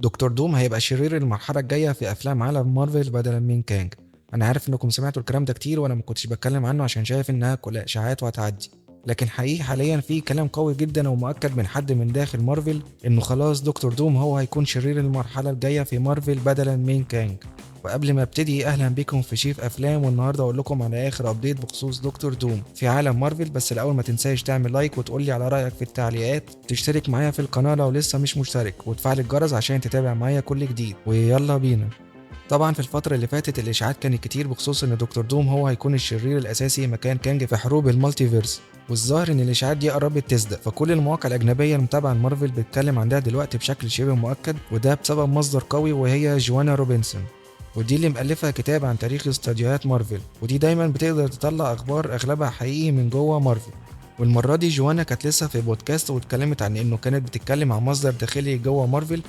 دكتور دوم هيبقى شرير المرحلة الجاية في أفلام عالم مارفل بدلا من كانج. أنا عارف إنكم سمعتوا الكلام ده كتير وأنا ما كنتش بتكلم عنه عشان شايف إنها كلها إشاعات وهتعدي، لكن حقيقي حاليا في كلام قوي جدا ومؤكد من حد من داخل مارفل إنه خلاص دكتور دوم هو هيكون شرير المرحلة الجاية في مارفل بدلا من كانج. وقبل ما ابتدي اهلا بكم في شيف افلام، والنهارده اقول لكم على اخر ابديت بخصوص دكتور دوم في عالم مارفل. بس الاول ما تنساش تعمل لايك وتقول لي على رايك في التعليقات، تشترك معايا في القناه لو لسه مش مشترك، وتفعل الجرس عشان تتابع معايا كل جديد. ويلا بينا. طبعا في الفترة اللي فاتت الإشاعات كانت كتير بخصوص إن دكتور دوم هو هيكون الشرير الأساسي مكان كانج في حروب المالتيفيرس، والظاهر إن الإشاعات دي قربت تصدق، فكل المواقع الأجنبية المتابعة لمارفل بتتكلم عن ده دلوقتي بشكل شبه مؤكد، وده بسبب مصدر قوي وهي جوانا روبنسون، ودي اللي مؤلفة كتاب عن تاريخ استوديوهات مارفل، ودي دايما بتقدر تطلع أخبار أغلبها حقيقي من جوه مارفل. والمرة دي جوانا كانت لسه في بودكاست واتكلمت عن إنه كانت بتتكلم عن مصدر داخلي جوه مارفل،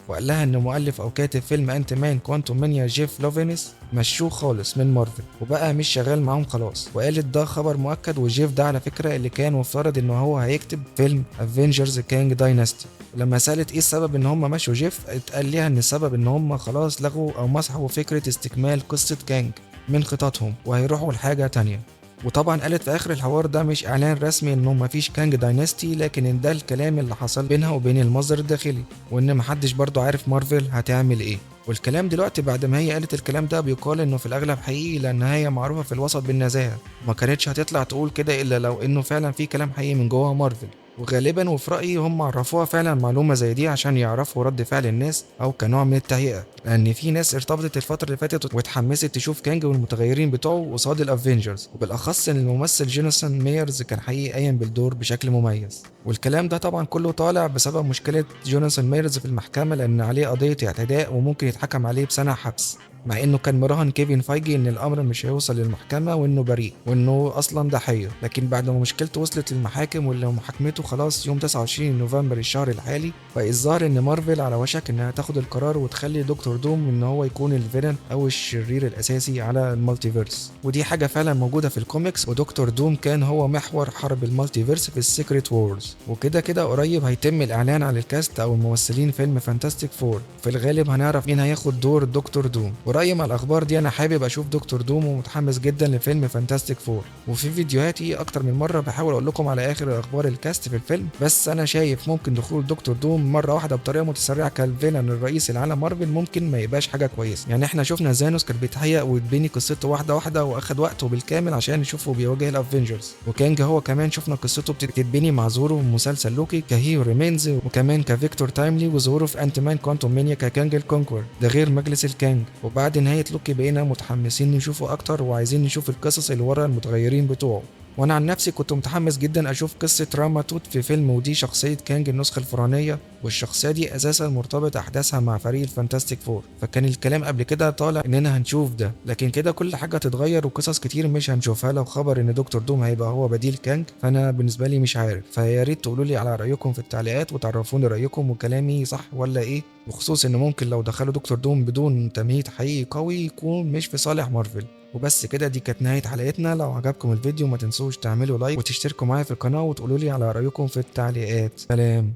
وقال لها ان مؤلف او كاتب فيلم انت مان كوانتوم مانيا جيف لوفينس مشوه خالص من مارفل وبقى مش شغال معاهم خلاص، وقالت ده خبر مؤكد. وجيف ده على فكره اللي كان مفترض ان هو هيكتب فيلم افنجرز كانج دايناستي. لما سالت ايه السبب ان هم مشوا جيف، اتقال ليها ان السبب ان هم خلاص لغوا او مسحوا فكره استكمال قصه كانج من خططهم وهيروحوا لحاجه تانية. وطبعا قالت في اخر الحوار ده مش اعلان رسمي انه مفيش كانج داينستي، لكن ان ده الكلام اللي حصل بينها وبين المصدر الداخلي، وان محدش برضه عارف مارفل هتعمل ايه. والكلام دلوقتي بعد ما هي قالت الكلام ده بيقال انه في الاغلب حقيقي، لان هي معروفه في الوسط بالنزاهه، ما كانتش هتطلع تقول كده الا لو انه فعلا في كلام حقيقي من جوه مارفل. وغالبا وفي رايي هم عرفوها فعلا معلومه زي دي عشان يعرفوا رد فعل الناس او كنوع من التهيئه، لان في ناس ارتبطت الفتره اللي فاتت واتحمست تشوف كانج والمتغيرين بتوعه قصاد الافينجرز، وبالاخص ان الممثل جوناثان ميرز كان حقيقي قايم بالدور بشكل مميز. والكلام ده طبعا كله طالع بسبب مشكله جوناثان ميرز في المحكمه، لان عليه قضيه اعتداء وممكن يتحكم عليه بسنه حبس، مع انه كان مراهن كيفن فايجي ان الامر مش هيوصل للمحكمه وانه بريء وانه اصلا ضحيه. لكن بعد ما مشكلته وصلت للمحاكم واللي محاكمته خلاص يوم 29 نوفمبر الشهر الحالي، فالظاهر ان مارفل على وشك انها تاخد القرار وتخلي دكتور دوم ان هو يكون الفيلن او الشرير الاساسي على المالتيفيرس. ودي حاجه فعلا موجوده في الكوميكس، ودكتور دوم كان هو محور حرب المالتيفيرس في السيكريت وورز. وكده كده قريب هيتم الاعلان عن الكاست او الممثلين فيلم فانتاستيك فور، في الغالب هنعرف مين هياخد دور دكتور دوم. ورأيي مع الاخبار دي انا حابب اشوف دكتور دوم ومتحمس جدا لفيلم فانتاستيك فور، وفي فيديوهاتي اكتر من مره بحاول اقول لكم على اخر اخبار الكاست في الفيلم، بس انا شايف ممكن دخول دكتور دوم مره واحده بطريقه متسرعه كالفيلن الرئيسي لعالم مارفل ممكن ما يبقاش حاجه كويسه. يعني احنا شفنا زانوس كان بيتهيأ ويتبني قصته واحده واحده واخد وقته بالكامل عشان نشوفه بيواجه الافنجرز، وكانج هو كمان شفنا قصته بتتبني مع ظهوره في مسلسل لوكي كهيو ريمينز، وكمان كفيكتور تايملي وظهوره في انت مان كوانتوم مانيا ككانج الكونكور، ده غير مجلس الكانج. وبعد نهايه لوكي بقينا متحمسين نشوفه اكتر وعايزين نشوف القصص اللي ورا المتغيرين بتوعه. وانا عن نفسي كنت متحمس جدا اشوف قصه راما توت في فيلم، ودي شخصيه كانج النسخه الفرعونيه، والشخصيه دي اساسا مرتبطه احداثها مع فريق الفانتاستيك فور، فكان الكلام قبل كده طالع اننا هنشوف ده، لكن كده كل حاجه تتغير وقصص كتير مش هنشوفها لو خبر ان دكتور دوم هيبقى هو بديل كانج. فانا بالنسبه لي مش عارف، فيا ريت تقولوا لي على رايكم في التعليقات وتعرفوني رايكم وكلامي صح ولا ايه، بخصوص ان ممكن لو دخلوا دكتور دوم بدون تمهيد حقيقي قوي يكون مش في صالح مارفل. وبس كده، دي كانت نهاية حلقتنا. لو عجبكم الفيديو ما تنسوش تعملوا لايك وتشتركوا معايا في القناة وتقولوا لي على رأيكم في التعليقات. سلام.